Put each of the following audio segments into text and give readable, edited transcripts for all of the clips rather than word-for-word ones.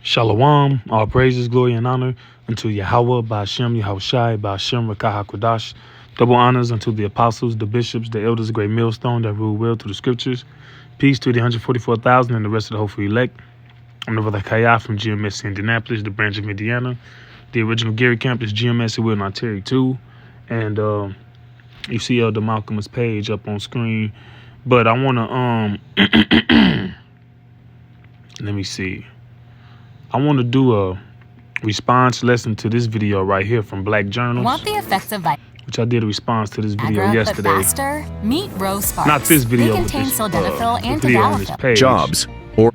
Shalom, all praises, glory, and honor unto Yahweh, Ba'ashem, Yahushai, Ba'ashem, Rakah HaKodash. Double honors unto the apostles, the bishops, the elders, the great millstone that rule well through the scriptures. Peace to the 144,000 and the rest of the hopeful elect. I'm the brother Kaya from GMS Indianapolis, the branch of Indiana. The original Gary campus, GMS in Will, Ontario 2. And you see Elder Malcolm's page up on screen. But I want to, let me see. I want to do a response lesson to this video right here from Black Journals. Want the effects of which I did a response to this video yesterday. But faster? Meet Rose Sparks. Not this video, they contain sildenafil and video on this page. Jobs or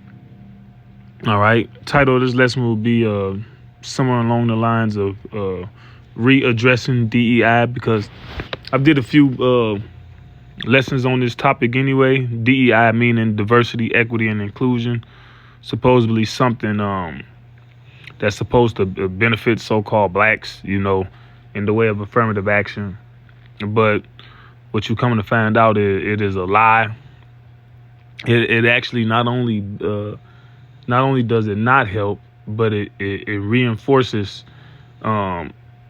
all right. Title of this lesson will be somewhere along the lines of readdressing DEI, because I did a few lessons on this topic anyway. DEI meaning diversity, equity, and inclusion. Supposedly something that's supposed to benefit so-called blacks, you know, in the way of affirmative action. But what you come to find out is it is a lie. It actually not only does it not help, but it reinforces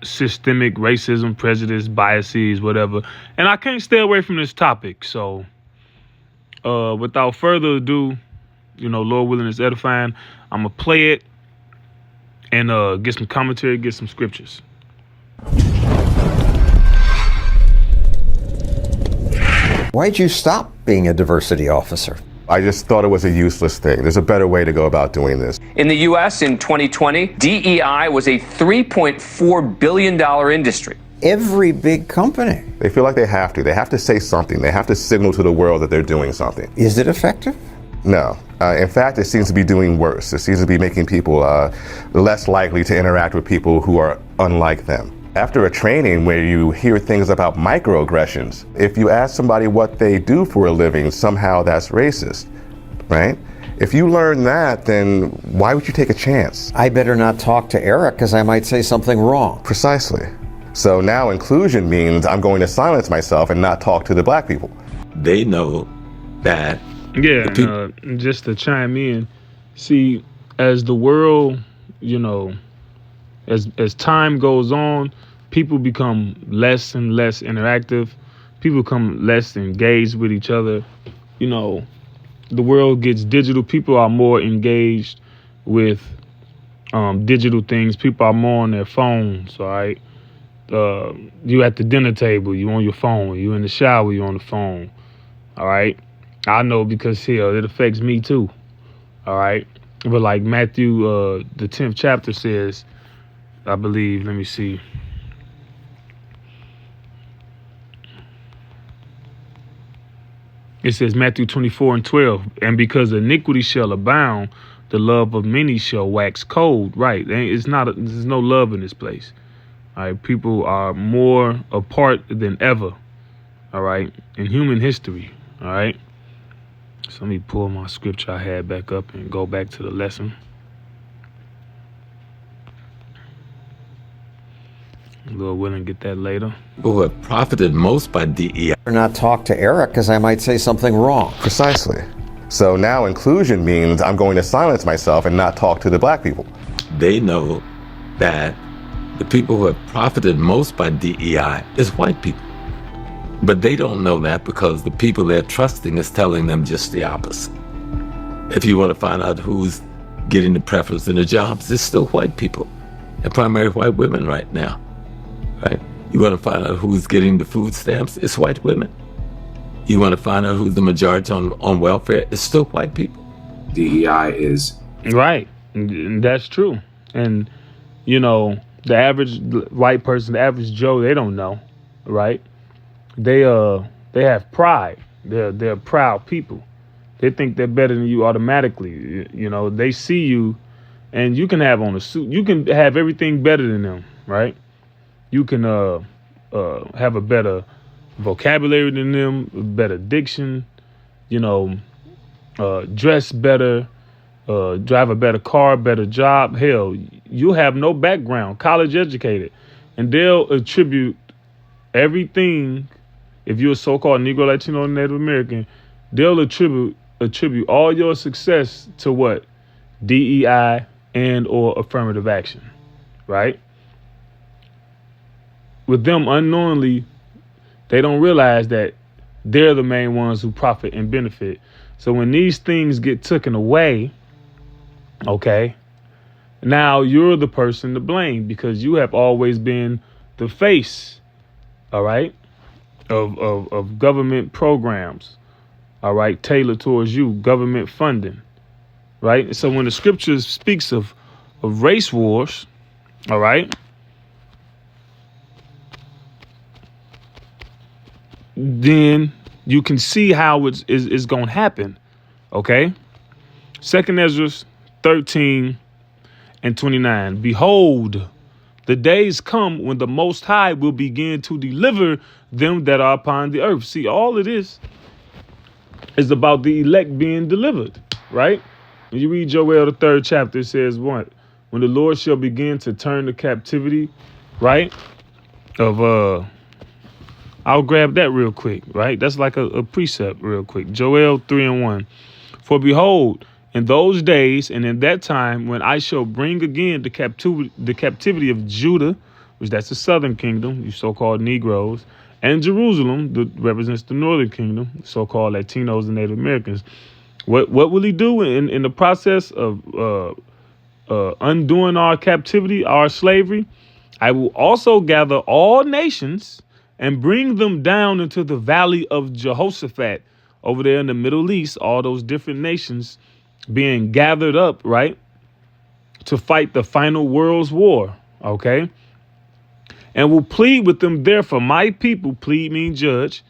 systemic racism, prejudice, biases, whatever. And I can't stay away from this topic. So without further ado, you know, Lord willing, it's edifying. I'm going to play it and get some commentary, get some scriptures. Why'd you stop being a diversity officer? I just thought it was a useless thing. There's a better way to go about doing this. In the U.S. in 2020, DEI was a $3.4 billion industry. Every big company. They feel like they have to. They have to say something. They have to signal to the world that they're doing something. Is it effective? No. In fact, it seems to be doing worse. It seems to be making people less likely to interact with people who are unlike them. After a training where you hear things about microaggressions, if you ask somebody what they do for a living, somehow that's racist, right? If you learn that, then why would you take a chance? I better not talk to Eric because I might say something wrong. Precisely. So now inclusion means I'm going to silence myself and not talk to the black people. they know that. Yeah, just to chime in, see, as the world, you know, as time goes on, people become less and less interactive. People become less engaged with each other. You know, the world gets digital. People are more engaged with digital things. People are more on their phones, all right? You at the dinner table, you on your phone. You in the shower, you on the phone, all right? I know because, hell, it affects me too, all right? But like Matthew, the 10th chapter says, I believe, let me see. It says Matthew 24:12, and because iniquity shall abound, the love of many shall wax cold. Right? There's no love in this place. All right, people are more apart than ever. All right, in human history. All right. So let me pull my scripture I had back up and go back to the lesson. Lord willing, get that later. Who have profited most by DEI. Or not talk to Eric because I might say something wrong. Precisely. So now inclusion means I'm going to silence myself and not talk to the black people. They know that the people who have profited most by DEI is white people. But they don't know that because the people they're trusting is telling them just the opposite. If you want to find out who's getting the preference in the jobs, it's still white people and primarily white women right now. Right? You want to find out who's getting the food stamps? It's white women. You want to find out who's the majority on welfare? It's still white people. DEI is right. And that's true. And you know, the average white person, the average Joe, they don't know, right? They have pride. They're proud people. They think they're better than you automatically. You know, they see you, and you can have on a suit. You can have everything better than them, right? You can have a better vocabulary than them, a better diction, you know, dress better, drive a better car, better job. Hell, you have no background, college educated, and they'll attribute everything. If you're a so-called Negro, Latino, or Native American, they'll attribute all your success to what? DEI and or affirmative action, right? With them unknowingly, they don't realize that they're the main ones who profit and benefit. So when these things get taken away, okay, now you're the person to blame because you have always been the face, all right, of government programs, all right, tailored towards you, government funding, right? So when the scripture speaks of race wars, all right, then you can see how it's going to happen, okay? 2 Ezra 13 and 29. Behold, the days come when the Most High will begin to deliver them that are upon the earth. See, all of this is about the elect being delivered, right? When you read Joel, the 3rd chapter, it says what? When the Lord shall begin to turn the captivity, right? I'll grab that real quick, right? That's like a precept real quick. Joel 3:1. For behold, in those days and in that time when I shall bring again the captivity of Judah, which that's the southern kingdom, you so-called Negroes, and Jerusalem, that represents the northern kingdom, so-called Latinos and Native Americans. What will he do in the process of undoing our captivity, our slavery? I will also gather all nations and bring them down into the valley of Jehoshaphat over there in the Middle East, all those different nations being gathered up, right, to fight the final world's war, okay? And will plead with them there for my people, plead means judge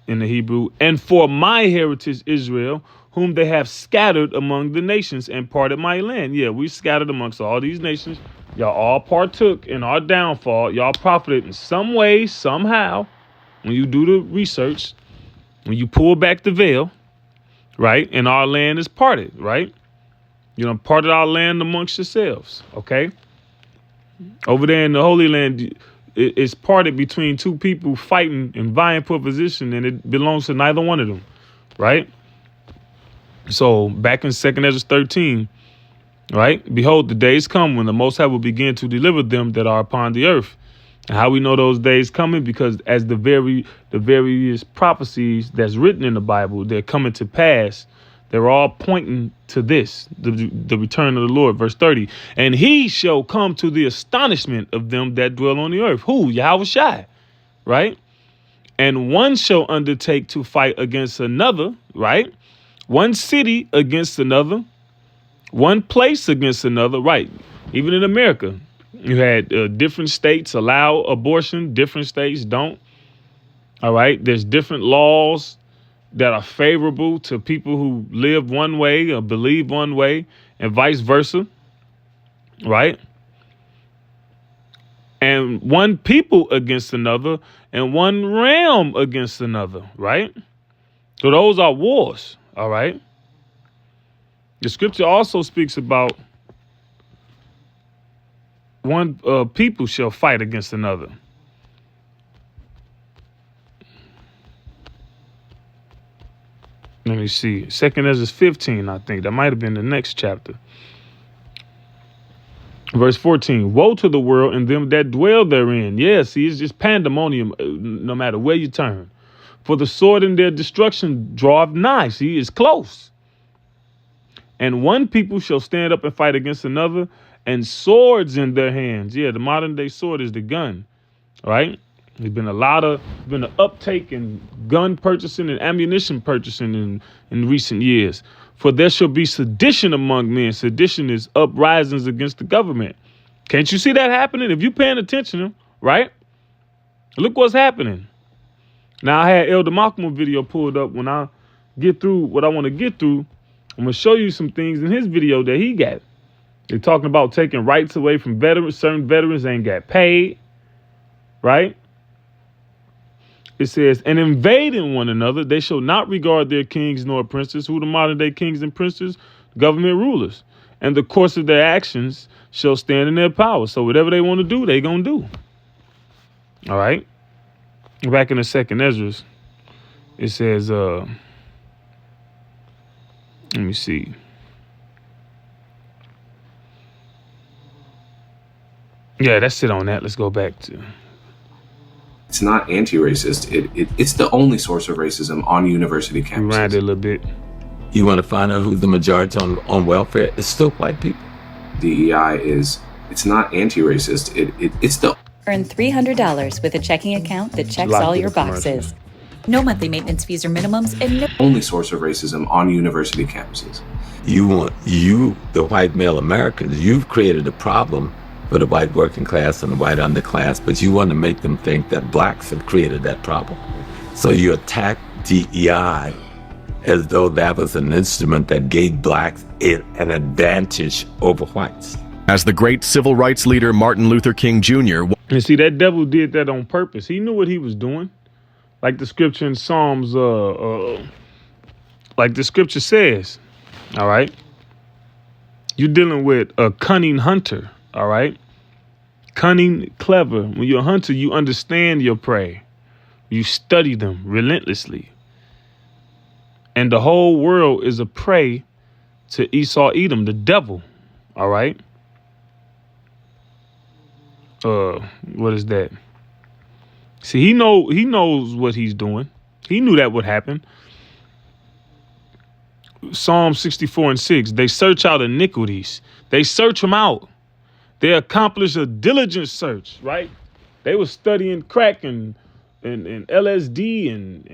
in the Hebrew, and for my heritage Israel, whom they have scattered among the nations and parted my land. Yeah, we scattered amongst all these nations. Y'all all partook in our downfall. Y'all profited in some way, somehow. When you do the research, when you pull back the veil, right, and our land is parted, right? You know, parted our land amongst yourselves, okay? Over there in the Holy Land, it's parted between two people fighting and vying for position, and it belongs to neither one of them, right? So back in 2 Ezra 13, right? Behold, the days come when the Most High will begin to deliver them that are upon the earth. And how we know those days coming? Because as the various prophecies that's written in the Bible, they're coming to pass. They're all pointing to this, the return of the Lord. Verse 30. And he shall come to the astonishment of them that dwell on the earth. Who? Yahweh Shai, right? And one shall undertake to fight against another, right? One city against another, one place against another, right? Even in America, you had different states allow abortion, different states don't. All right. There's different laws that are favorable to people who live one way or believe one way and vice versa. Right. And one people against another and one realm against another. Right. So those are wars. All right. The scripture also speaks about one people shall fight against another. Let me see. 2 Ezra 15, I think. That might have been the next chapter. Verse 14. Woe to the world and them that dwell therein. Yeah, see, it's just pandemonium no matter where you turn. For the sword in their destruction draweth nigh. See, it's close. And one people shall stand up and fight against another, and swords in their hands. Yeah, the modern day sword is the gun, right? There's been an uptake in gun purchasing and ammunition purchasing in recent years. For there shall be sedition among men. Sedition is uprisings against the government. Can't you see that happening? If you're paying attention, right? Look what's happening. Now, I had Elder Malcolm video pulled up. When I get through what I want to get through, I'm going to show you some things in his video that he got. They're talking about taking rights away from veterans. Certain veterans ain't got paid, right? It says, and invading one another, they shall not regard their kings nor princes. Who the modern day kings and princes? Government rulers. And the course of their actions shall stand in their power. So whatever they want to do, they going to do. All right. Back in the 2nd Ezra, it says, let me see. Yeah, that's it on that. Let's go back to. It's not anti-racist. It's the only source of racism on university Rewind campuses. it a little bit. You want to find out who's the majority on welfare? It's still white people. DEI it's not anti-racist. It's the Earn $300 with a checking account that checks Lots all of your commercial. boxes. No monthly maintenance fees or minimums, and no only source of racism on university campuses. The white male Americans, you've created a problem for the white working class and the white underclass, but you want to make them think that blacks have created that problem. So you attack DEI as though that was an instrument that gave blacks an advantage over whites. As the great civil rights leader Martin Luther King Jr. And see, that devil did that on purpose. He knew what he was doing. Like the scripture in Psalms, like the scripture says, all right? You're dealing with a cunning hunter, all right? Cunning, clever. When you're a hunter, you understand your prey. You study them relentlessly. And the whole world is a prey to Esau Edom, the devil, all right? What is that? See, he knows what he's doing. He knew that would happen. Psalm 64:6, they search out iniquities. They search them out. They accomplish a diligent search, right? They were studying crack and LSD and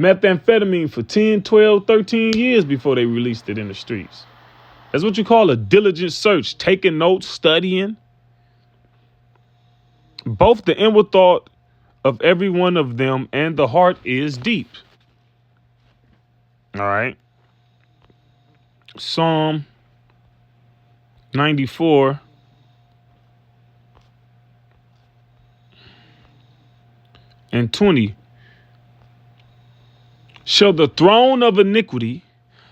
methamphetamine for 10, 12, 13 years before they released it in the streets. That's what you call a diligent search, taking notes, studying. Both the inward thought of every one of them and the heart is deep. All right. Psalm 94. And 20. Shall the throne of iniquity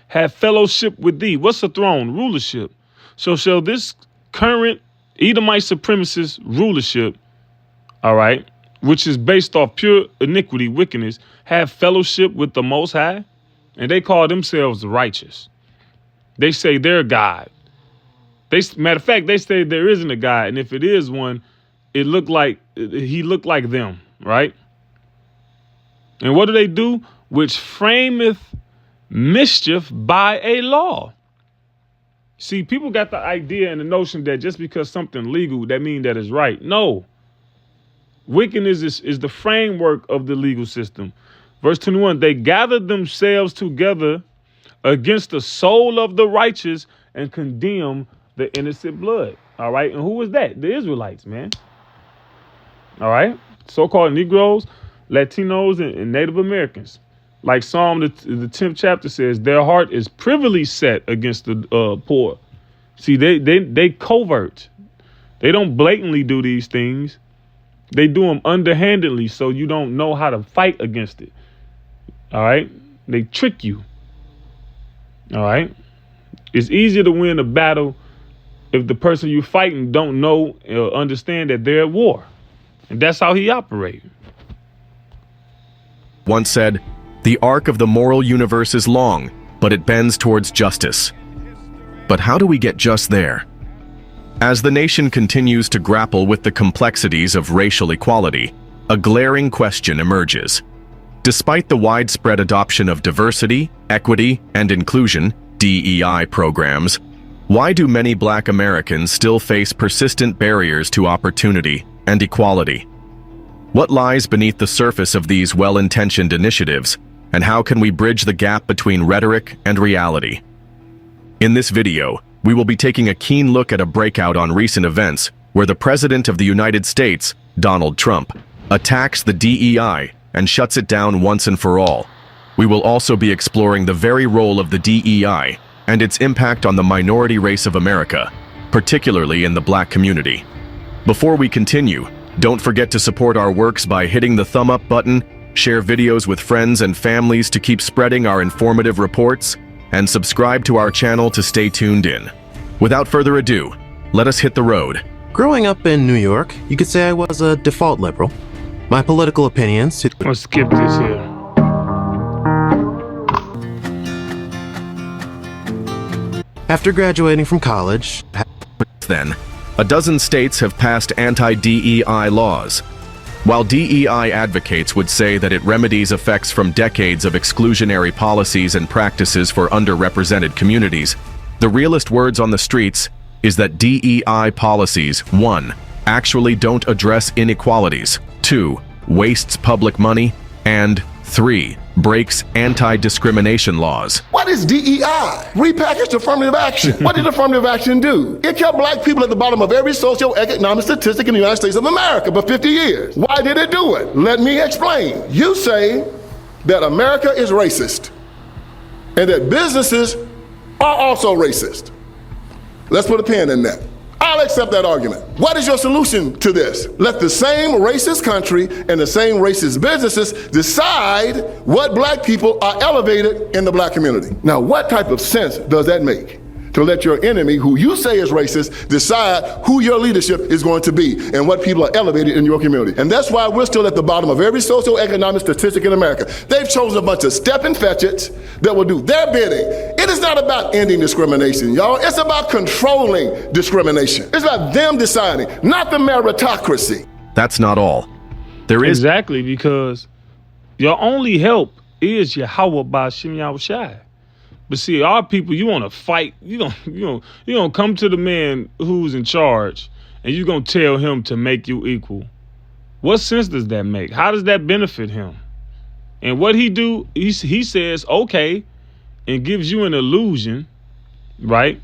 have fellowship with thee? What's a throne? Rulership. So shall this current Edomite supremacist rulership, all right, which is based off pure iniquity, wickedness, have fellowship with the Most High? And they call themselves righteous. They say they're God. Matter of fact, they say there isn't a God. And if it is one, he looked like them, right? And what do? Which frameth mischief by a law. See, people got the idea and the notion that just because something legal, that means that it's right. No. Wickedness is the framework of the legal system. Verse 21, they gathered themselves together against the soul of the righteous and condemn the innocent blood. All right. And who was that? The Israelites, man. All right. So-called Negroes, Latinos, and Native Americans. Like Psalm, the 10th chapter says, their heart is privily set against the poor. See, they covert. They don't blatantly do these things. They do them underhandedly so you don't know how to fight against it. All right? They trick you. All right? It's easier to win a battle if the person you're fighting don't know or understand that they're at war. And that's how he operated. once said, "The arc of the moral universe is long, but it bends towards justice." But how do we get just there? As the nation continues to grapple with the complexities of racial equality, a glaring question emerges. Despite the widespread adoption of diversity, equity, and inclusion (DEI) programs, why do many Black Americans still face persistent barriers to opportunity and equality? What lies beneath the surface of these well-intentioned initiatives, and how can we bridge the gap between rhetoric and reality? In this video, we will be taking a keen look at a breakout on recent events where the President of the United States, Donald Trump, attacks the DEI and shuts it down once and for all. We will also be exploring the very role of the DEI and its impact on the minority race of America, particularly in the Black community. Before we continue, don't forget to support our works by hitting the thumb up button, share videos with friends and families to keep spreading our informative reports, and subscribe to our channel to stay tuned in. Without further ado, let us hit the road. Growing up in New York, you could say I was a default liberal. My political opinions... Let's skip this here. After graduating from college... Then, A dozen states have passed anti-DEI laws. While DEI advocates would say that it remedies effects from decades of exclusionary policies and practices for underrepresented communities, the realest words on the streets is that DEI policies, 1, actually don't address inequalities, 2, wastes public money, and 3, breaks anti-discrimination laws. What is DEI? Repackaged affirmative action. What did affirmative action do? It kept black people at the bottom of every socioeconomic statistic in the United States of America for 50 years. Why did it do it? Let me explain. You say that America is racist and that businesses are also racist. Let's put a pin in that. I'll accept that argument. What is your solution to this? Let the same racist country and the same racist businesses decide what black people are elevated in the black community. Now, what type of sense does that make? To let your enemy, who you say is racist, decide who your leadership is going to be and what people are elevated in your community. And that's why we're still at the bottom of every socioeconomic statistic in America. They've chosen a bunch of step-and fetchits that will do their bidding. It is not about ending discrimination, y'all. It's about controlling discrimination. It's about them deciding, not the meritocracy. That's not all. There is exactly, because your only help is Yahweh Ba'Shem Yahushai. But see, our people, you want to fight. You gonna come to the man who's in charge, and you gonna tell him to make you equal. What sense does that make? How does that benefit him? And what he do? He says okay, and gives you an illusion, right?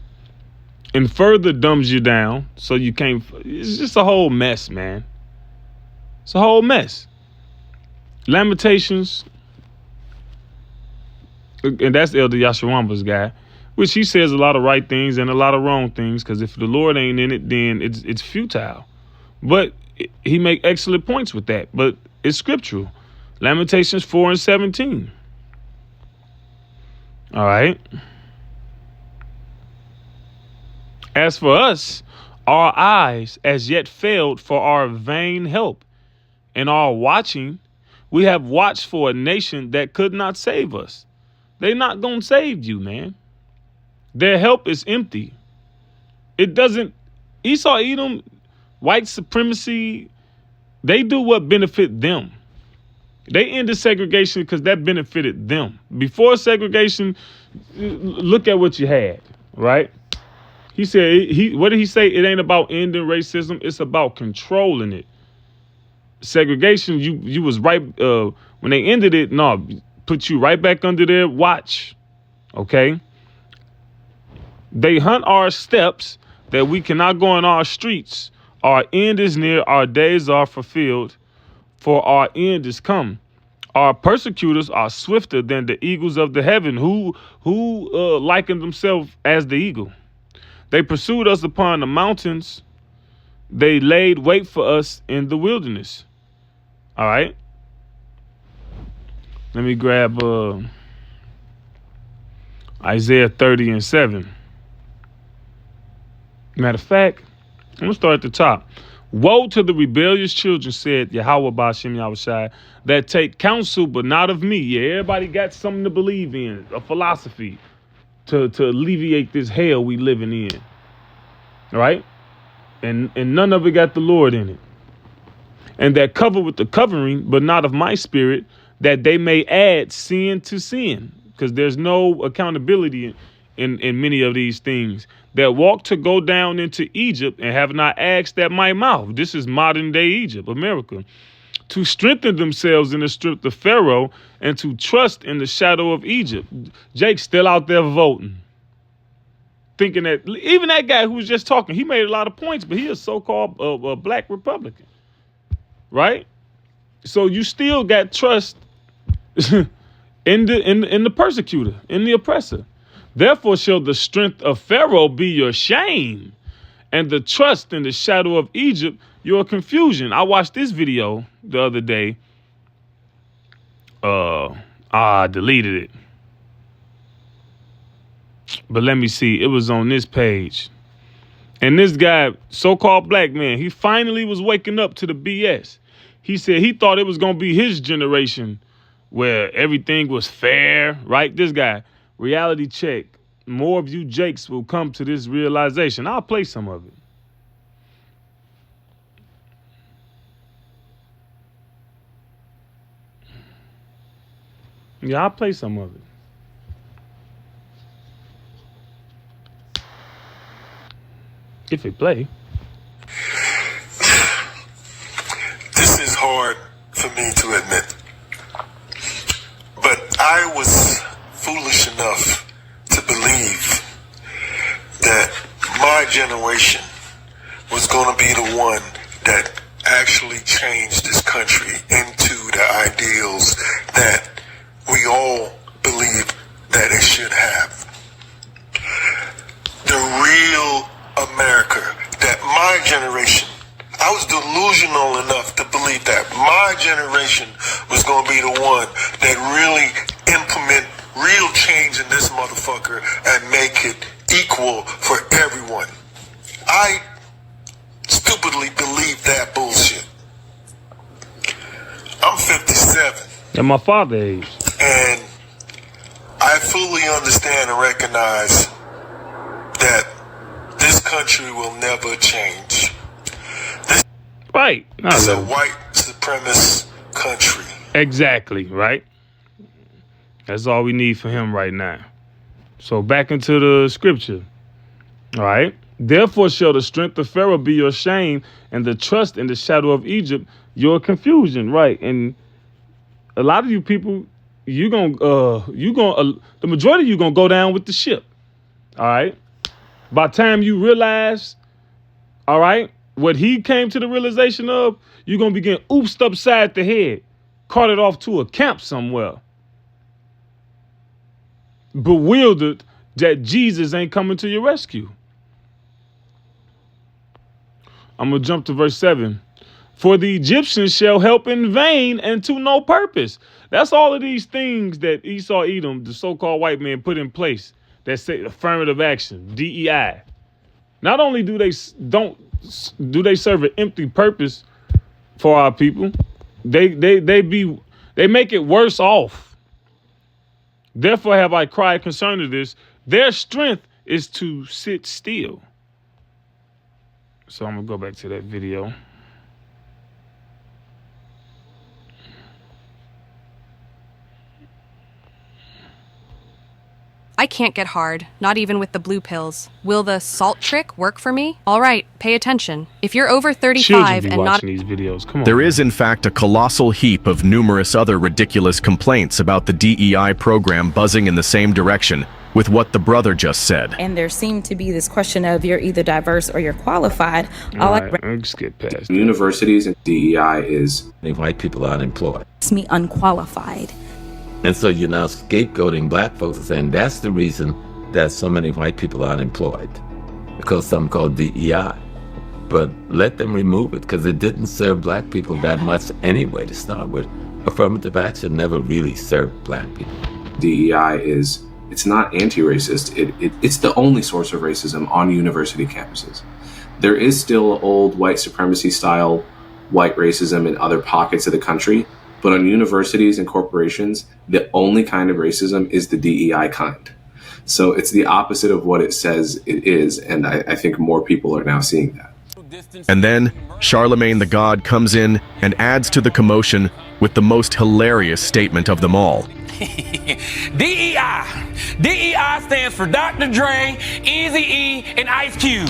And further dumbs you down, so you can't. It's just a whole mess, man. It's a whole mess. Lamentations. And that's Elder Yashawamba's guy, which he says a lot of right things and a lot of wrong things, because if the Lord ain't in it, then it's futile. But he make excellent points with that. But it's scriptural. Lamentations 4:17. All right. As for us, our eyes as yet failed for our vain help, and our watching, we have watched for a nation that could not save us. They're not going to save you, man. Their help is empty. It doesn't. Esau, Edom, white supremacy, they do what benefit them. They ended segregation because that benefited them. Before segregation, look at what you had, right? He said, what did he say? It ain't about ending racism. It's about controlling it. Segregation, you was right. When they ended it, no, put you right back under their watch, okay? They hunt our steps that we cannot go in our streets. Our end is near, our days are fulfilled, for our end is come. Our persecutors are swifter than the eagles of the heaven, who liken themselves as the eagle. They pursued us upon the mountains. They laid wait for us in the wilderness. All right. Let me grab Isaiah 30:7. Matter of fact, I'm going to start at the top. Woe to the rebellious children, said Yahweh Ba'Shem Yahushai, that take counsel but not of me. Yeah, everybody got something to believe in, a philosophy to alleviate this hell we living in. Right? And none of it got the Lord in it. And that cover with the covering, but not of my spirit, that they may add sin to sin, because there's no accountability in many of these things. That walk to go down into Egypt and have not asked at my mouth. This is modern day Egypt, America. To strengthen themselves in the strength of Pharaoh and to trust in the shadow of Egypt. Jake's still out there voting. Thinking that, even that guy who was just talking, he made a lot of points, but he is so-called a black Republican. Right? So you still got trust in the persecutor, in the oppressor. Therefore shall the strength of Pharaoh be your shame, and the trust in the shadow of Egypt your confusion. I watched this video the other day. I deleted it. But let me see. It was on this page. And this guy, so-called black man, he finally was waking up to the BS. He said he thought it was going to be his generation where everything was fair, right? This guy, reality check. More of you Jakes will come to this realization. I'll play some of it. Yeah, I'll play some of it. If it play. This is hard for me to admit, but I was foolish enough to believe that my generation was going to be the one that actually changed this country into the ideals that we all believe that it should have. The real America that my generation, I was delusional enough to believe that my generation was going to be the one that really implement real change in this motherfucker and make it equal for everyone. I stupidly believe that bullshit. I'm 57. At my father's age. And I fully understand and recognize that this country will never change. Right. It's a white supremacist country. Exactly, right? That's all we need for him right now. So back into the scripture. All right. Therefore shall the strength of Pharaoh be your shame, and the trust in the shadow of Egypt your confusion. Right. And a lot of you people, the majority of you gonna go down with the ship. All right. By the time you realize, all right, what he came to the realization of, you're gonna be getting oopsed upside the head, carted off to a camp somewhere, bewildered that Jesus ain't coming to your rescue. I'm going to jump to verse 7. For the Egyptians shall help in vain and to no purpose. That's all of these things that Esau, Edom, the so-called white man, put in place that say affirmative action, D.E.I. Not only do they serve an empty purpose for our people, they make it worse off. Therefore have I cried concerning this. Their strength is to sit still. So I'm going to go back to that video. I can't get hard, not even with the blue pills. Will the salt trick work for me? All right, pay attention. If you're over 35 and not these videos, come on. There is in fact a colossal heap of numerous other ridiculous complaints about the DEI program buzzing in the same direction with what the brother just said. And there seemed to be this question of you're either diverse or you're qualified. Let's get past universities and DEI is white people are unemployed. It's me unqualified. And so you're now scapegoating black folks and saying that's the reason that so many white people are unemployed, because some call DEI. But let them remove it, because it didn't serve black people that much anyway to start with. Affirmative action never really served black people. DEI it's not anti-racist. It's the only source of racism on university campuses. There is still old white supremacy style white racism in other pockets of the country. But on universities and corporations, the only kind of racism is the DEI kind. So it's the opposite of what it says it is, and I think more people are now seeing that. And then Charlemagne the God comes in and adds to the commotion with the most hilarious statement of them all. DEI. DEI stands for Dr. Dre, Eazy-E, and Ice Cube.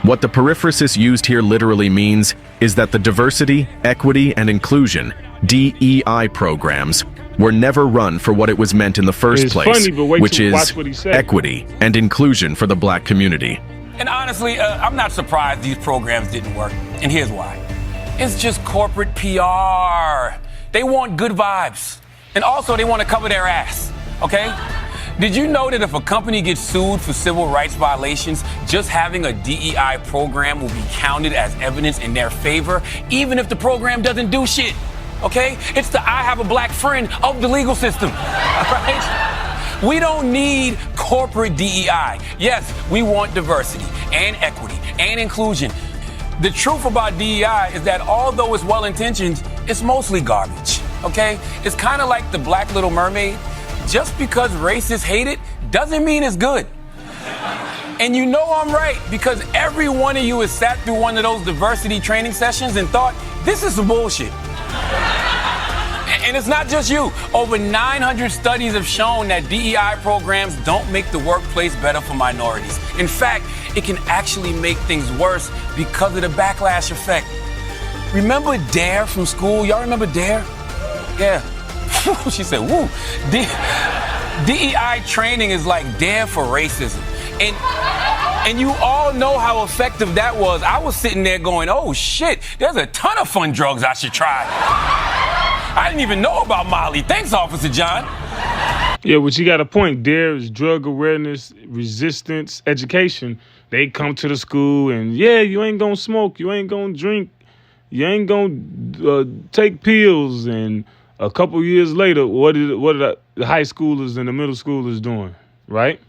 What the periphrasis used here literally means is that the diversity, equity, and inclusion DEI programs were never run for what it was meant in the first place, which is equity and inclusion for the black community. And honestly, I'm not surprised these programs didn't work, and here's why. It's just corporate PR. They want good vibes, and also they want to cover their ass, okay? Did you know that if a company gets sued for civil rights violations, just having a DEI program will be counted as evidence in their favor, even if the program doesn't do shit? Okay? It's the I have a black friend of the legal system, right? We don't need corporate DEI. Yes, we want diversity and equity and inclusion. The truth about DEI is that although it's well-intentioned, it's mostly garbage, okay? It's kind of like the Black Little Mermaid. Just because racists hate it doesn't mean it's good. And you know I'm right, because every one of you has sat through one of those diversity training sessions and thought, this is some bullshit. And it's not just you. Over 900 studies have shown that DEI programs don't make the workplace better for minorities. In fact, it can actually make things worse because of the backlash effect. Remember DARE from school? Y'all remember DARE? Yeah. She said, woo. DEI training is like DARE for racism. And you all know how effective that was. I was sitting there going, oh shit, there's a ton of fun drugs I should try. I didn't even know about Molly. Thanks, Officer John. Yeah, but you got a point. DARE is drug awareness, resistance, education. They come to the school and, yeah, you ain't gonna smoke, you ain't gonna drink, you ain't gonna take pills. And a couple years later, what are the high schoolers and the middle schoolers doing, right?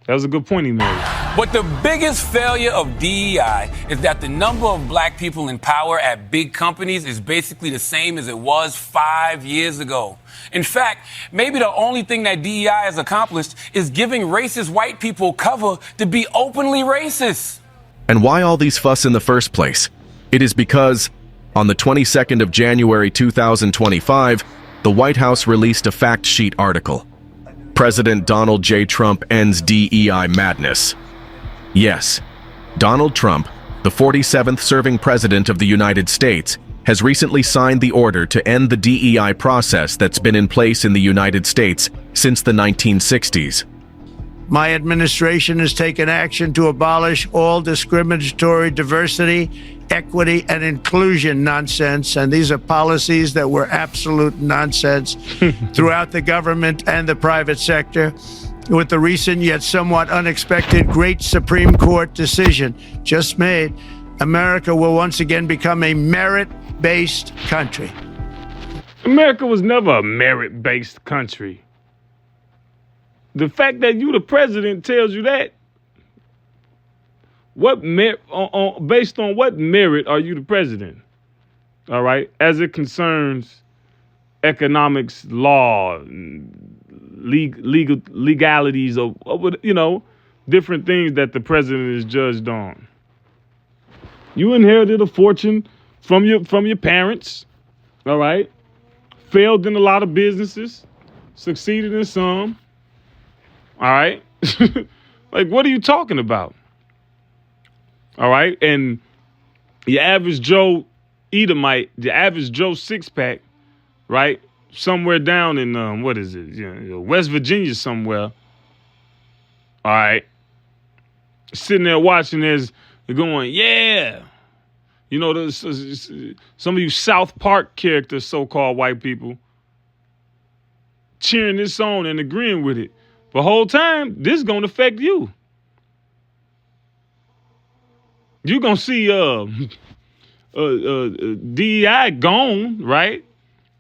That was a good point he made. But the biggest failure of DEI is that the number of black people in power at big companies is basically the same as it was 5 years ago. In fact, maybe the only thing that DEI has accomplished is giving racist white people cover to be openly racist. And why all these fuss in the first place? It is because on the 22nd of January 2025, the White House released a fact sheet article. President Donald J. Trump ends DEI madness. Yes, Donald Trump, the 47th serving president of the United States, has recently signed the order to end the DEI process that's been in place in the United States since the 1960s. My administration has taken action to abolish all discriminatory diversity, equity, and inclusion nonsense, and these are policies that were absolute nonsense throughout the government and the private sector. With the recent yet somewhat unexpected great Supreme Court decision just made, America will once again become a merit-based country. America was never a merit-based country. The fact that you the president tells you that. What based on what merit are you the president? All right, as it concerns economics, law, legalities of different things that the president is judged on. You inherited a fortune from your parents, all right? Failed in a lot of businesses, succeeded in some. All right? Like, what are you talking about? All right? And your average Joe Edomite, the average Joe six-pack, right? Somewhere down in, West Virginia somewhere. All right. Sitting there watching this, they're going, yeah. Some of you South Park characters, so-called white people, cheering this on and agreeing with it. The whole time, this is going to affect you. You're going to see DEI gone, right?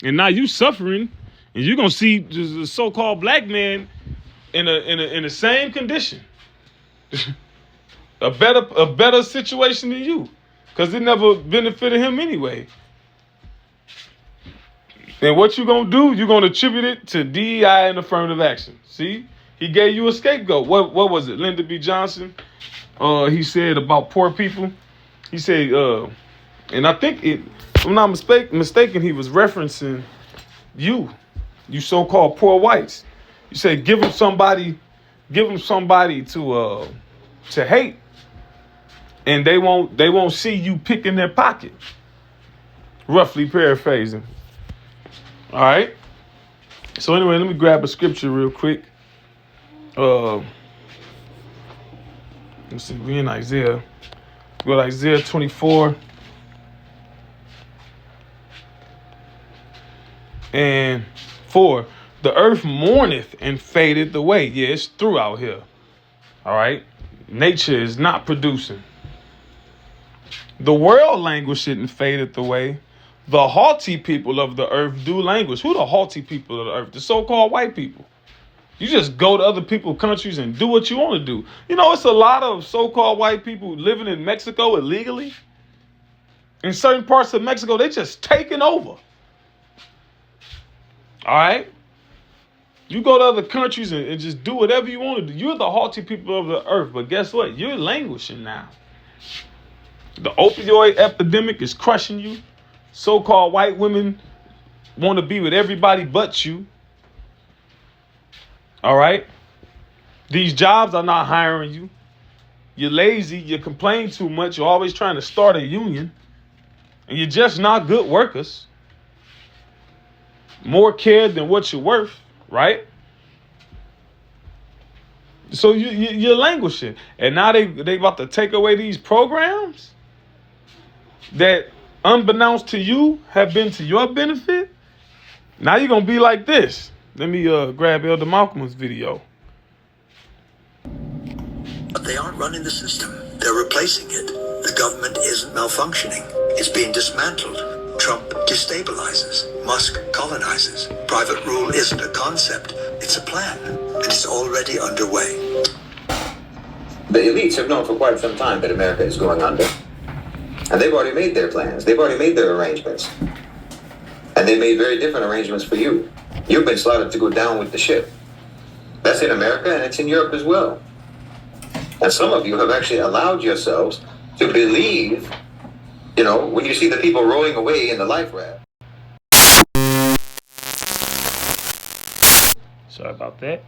And now you suffering, and you're going to see the so-called black man in the same condition. a better situation than you, because it never benefited him anyway. And what you going to do, you're going to attribute it to DEI and affirmative action. See? He gave you a scapegoat. What was it? Lyndon B. Johnson? He said about poor people. He said, and I think if I'm not mistaken, he was referencing you so-called poor whites. You say give them somebody to hate, and they won't see you picking their pocket. Roughly paraphrasing. All right. So anyway, let me grab a scripture real quick. Let's see, we're in Isaiah. We got Isaiah 24. And 4. The earth mourneth and fadeth away. Yeah, it's through out here. All right. Nature is not producing. The world languisheth and fadeth away. The haughty people of the earth do languish. Who the haughty people of the earth? The so-called white people. You just go to other people's countries and do what you want to do. It's a lot of so-called white people living in Mexico illegally. In certain parts of Mexico, they just taking over. All right? You go to other countries and just do whatever you want to do. You're the haughty people of the earth. But guess what? You're languishing now. The opioid epidemic is crushing you. So-called white women want to be with everybody but you. All right? These jobs are not hiring you. You're lazy. You complain too much. You're always trying to start a union. And you're just not good workers. More care than what you're worth, right? So you're languishing. And now they about to take away these programs that, unbeknownst to you, have been to your benefit. Now you're going to be like this. Let me grab Elder Malcolm's video. But they aren't running the system. They're replacing it. The government isn't malfunctioning. It's being dismantled. Trump destabilizes. Musk colonizes. Private rule isn't a concept. It's a plan. And it's already underway. The elites have known for quite some time that America is going under. And they've already made their plans. They've already made their arrangements. And they made very different arrangements for you. You've been slotted to go down with the ship. That's in America and it's in Europe as well. And some of you have actually allowed yourselves to believe, you know, when you see the people rowing away in the life raft. Sorry about that.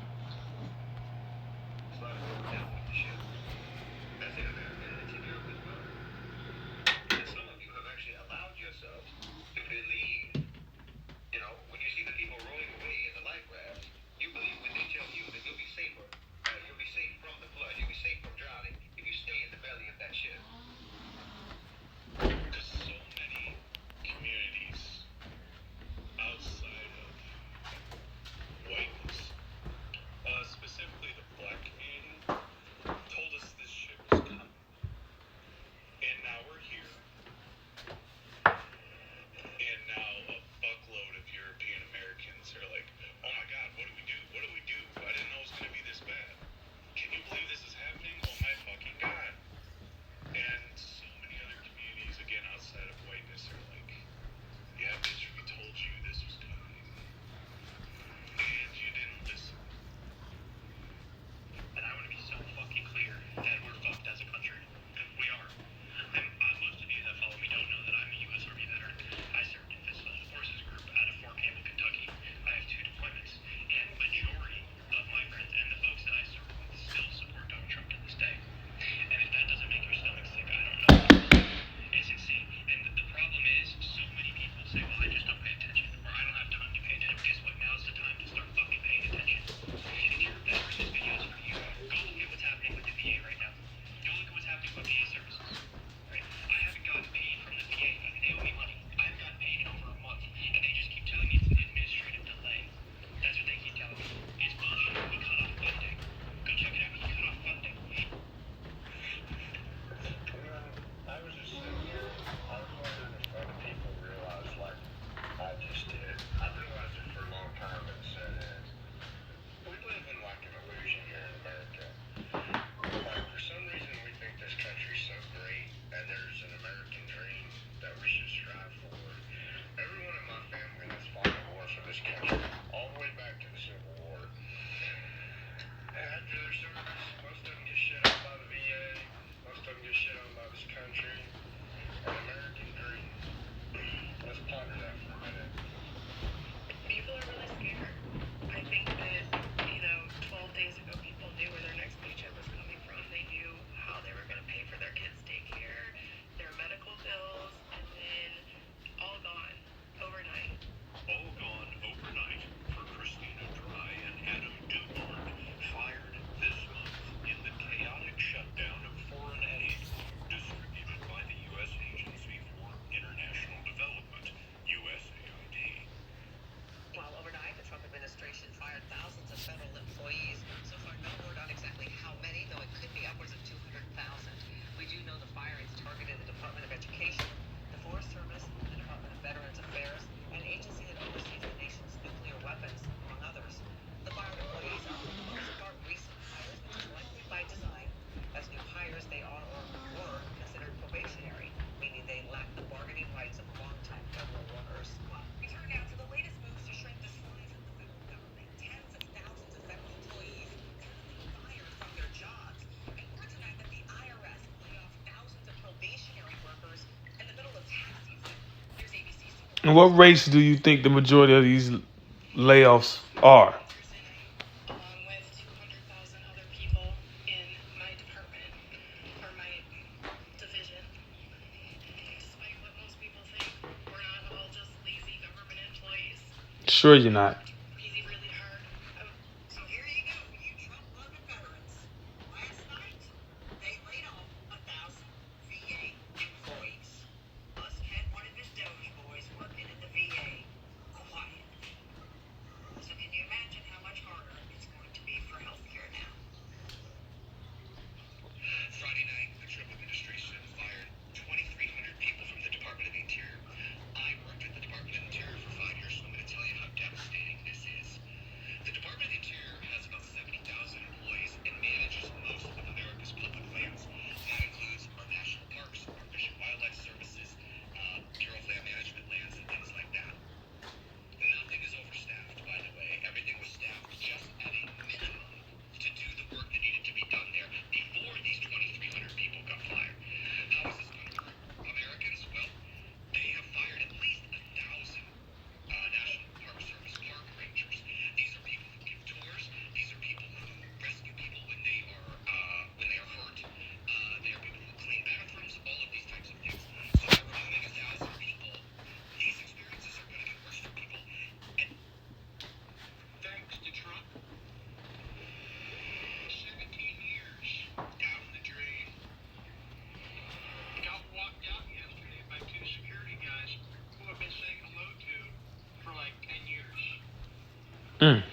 And what race do you think the majority of these layoffs are? Sure you're not. Mm.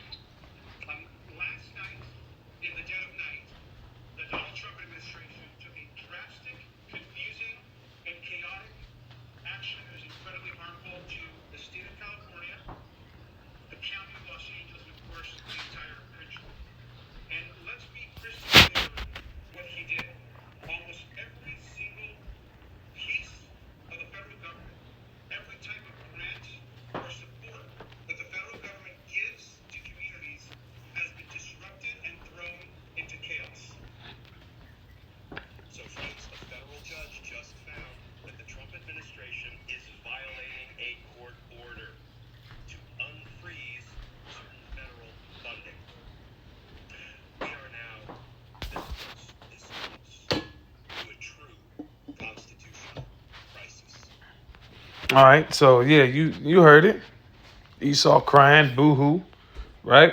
All right, so yeah, you heard it. Esau crying, boo-hoo, right?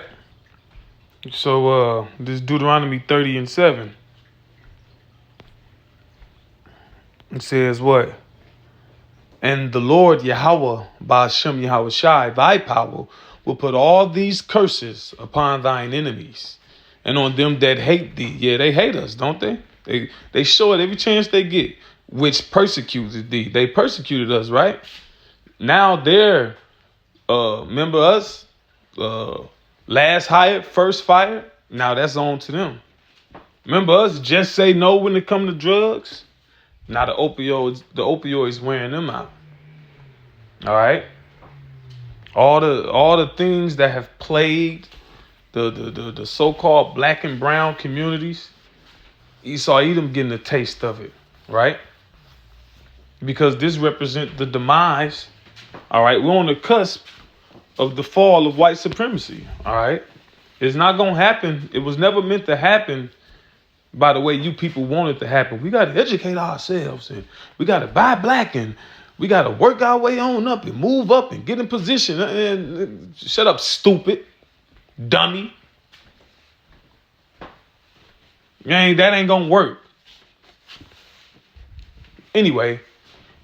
So this Deuteronomy 30:7. It says what? And the Lord Yahweh, Ba'ashem Yahweh Shai, thy power, will put all these curses upon thine enemies and on them that hate thee. Yeah, they hate us, don't they? They show it every chance they get, which persecuted thee. They persecuted us, right? Now they're, remember us, last hired, first fired. Now that's on to them. Remember us, just say no when it come to drugs. Now the opioids wearing them out. All right. All the things that have plagued the so-called black and brown communities, Esau Edom getting a taste of it, right? Because this represents the demise. All right, we're on the cusp of the fall of white supremacy. All right, it's not gonna happen. It was never meant to happen by the way you people want it to happen. We got to educate ourselves, and we got to buy black, and we got to work our way on up and move up and get in position. And shut up, stupid dummy. That ain't gonna work. Anyway,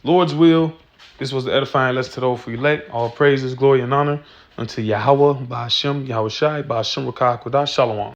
Lord's will. This was the edifying lesson to those for elect. All praises, glory, and honor unto Yahweh, Ba'ashem, Yahweh Shai, Ba'ashem Rakah Kodash, Shalom.